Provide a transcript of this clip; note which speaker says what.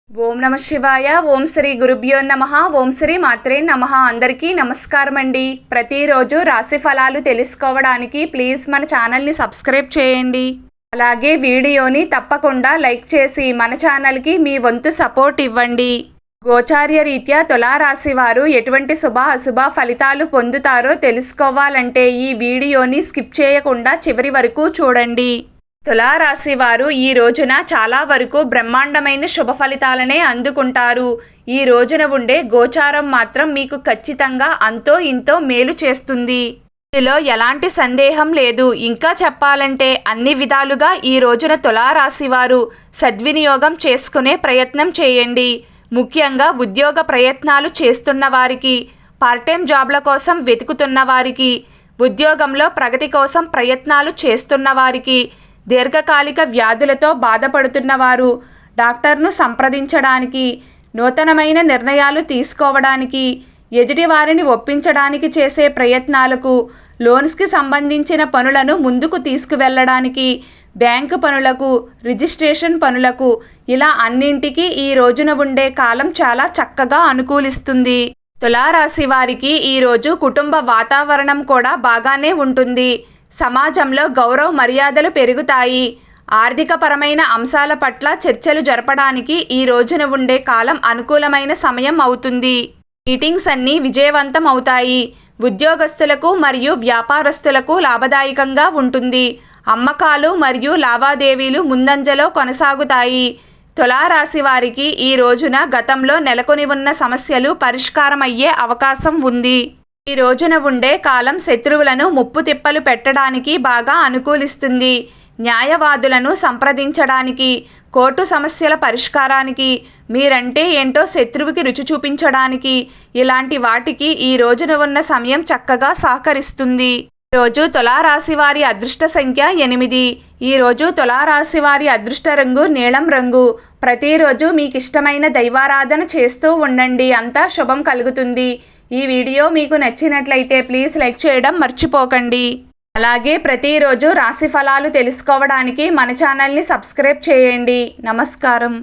Speaker 1: ఓం నమ శివాయ. ఓం శ్రీ గురుభ్యో నమః. ఓం శ్రీ మాత్రే నమః. అందరికీ నమస్కారం అండి. ప్రతిరోజు రాశి ఫలాలు తెలుసుకోవడానికి ప్లీజ్ మన ఛానల్ని సబ్స్క్రైబ్ చేయండి. అలాగే వీడియోని తప్పకుండా లైక్ చేసి మన ఛానల్కి మీ వంతు సపోర్ట్ ఇవ్వండి. గోచార్య రీత్యా తులారాశి వారు ఎటువంటి శుభ అశుభ ఫలితాలు పొందుతారో తెలుసుకోవాలంటే ఈ వీడియోని స్కిప్ చేయకుండా చివరి వరకు చూడండి. తులారాశి వారు ఈ రోజున చాలా వరకు బ్రహ్మాండమైన శుభ ఫలితాలనే అందుకుంటారు. ఈ రోజున ఉండే గోచారం మాత్రం మీకు ఖచ్చితంగా అంతో ఇంతో మేలు చేస్తుంది. ఇందులో ఎలాంటి సందేహం లేదు. ఇంకా చెప్పాలంటే అన్ని విధాలుగా ఈ రోజున తులారాశి వారు సద్వినియోగం చేసుకునే ప్రయత్నం చేయండి. ముఖ్యంగా ఉద్యోగ ప్రయత్నాలు చేస్తున్న వారికి, పార్ట్ టైం జాబ్ల కోసం వెతుకుతున్న వారికి, ఉద్యోగంలో ప్రగతి కోసం ప్రయత్నాలు చేస్తున్న వారికి, దీర్ఘకాలిక వ్యాధులతో బాధపడుతున్నవారు, డాక్టర్ను సంప్రదించడానికి, నూతనమైన నిర్ణయాలు తీసుకోవడానికి, ఎదుటివారిని ఒప్పించడానికి చేసే ప్రయత్నాలకు, లోన్స్కి సంబంధించిన పనులను ముందుకు తీసుకువెళ్ళడానికి, బ్యాంకు పనులకు, రిజిస్ట్రేషన్ పనులకు, ఇలా అన్నింటికీ ఈ రోజున ఉండే కాలం చాలా చక్కగా అనుకూలిస్తుంది. తులారాశి వారికి ఈరోజు కుటుంబ వాతావరణం కూడా బాగానే ఉంటుంది. సమాజంలో గౌరవ మర్యాదలు పెరుగుతాయి. ఆర్థికపరమైన అంశాల పట్ల చర్చలు జరపడానికి ఈ రోజున ఉండే కాలం అనుకూలమైన సమయం అవుతుంది. మీటింగ్స్ అన్నీ విజయవంతం అవుతాయి. ఉద్యోగస్తులకు మరియు వ్యాపారస్తులకు లాభదాయకంగా ఉంటుంది. అమ్మకాలు మరియు లావాదేవీలు ముందంజలో కొనసాగుతాయి. తులారాశి వారికి ఈ రోజున గతంలో నెలకొని ఉన్న సమస్యలు పరిష్కారమయ్యే అవకాశం ఉంది. ఈ రోజున ఉండే కాలం శత్రువులను ముప్పు తిప్పలు పెట్టడానికి బాగా అనుకూలిస్తుంది. న్యాయవాదులను సంప్రదించడానికి, కోర్టు సమస్యల పరిష్కారానికి, మీరంటే ఏంటో శత్రువుకి రుచి చూపించడానికి, ఇలాంటి వాటికి ఈ రోజున ఉన్న సమయం చక్కగా సహకరిస్తుంది. ఈరోజు తులారాశి వారి అదృష్ట సంఖ్య 8. ఈరోజు తులారాశి వారి అదృష్ట రంగు నీలం రంగు. ప్రతిరోజు మీకు ఇష్టమైన దైవారాధన చేస్తూ ఉండండి. అంతా శుభం కలుగుతుంది. ఈ వీడియో మీకు నచ్చినట్లయితే ప్లీజ్ లైక్ చేయడం మర్చిపోకండి. అలాగే ప్రతిరోజు రాశి ఫలాలు తెలుసుకోవడానికి మన ఛానల్ని సబ్స్క్రైబ్ చేయండి. నమస్కారం.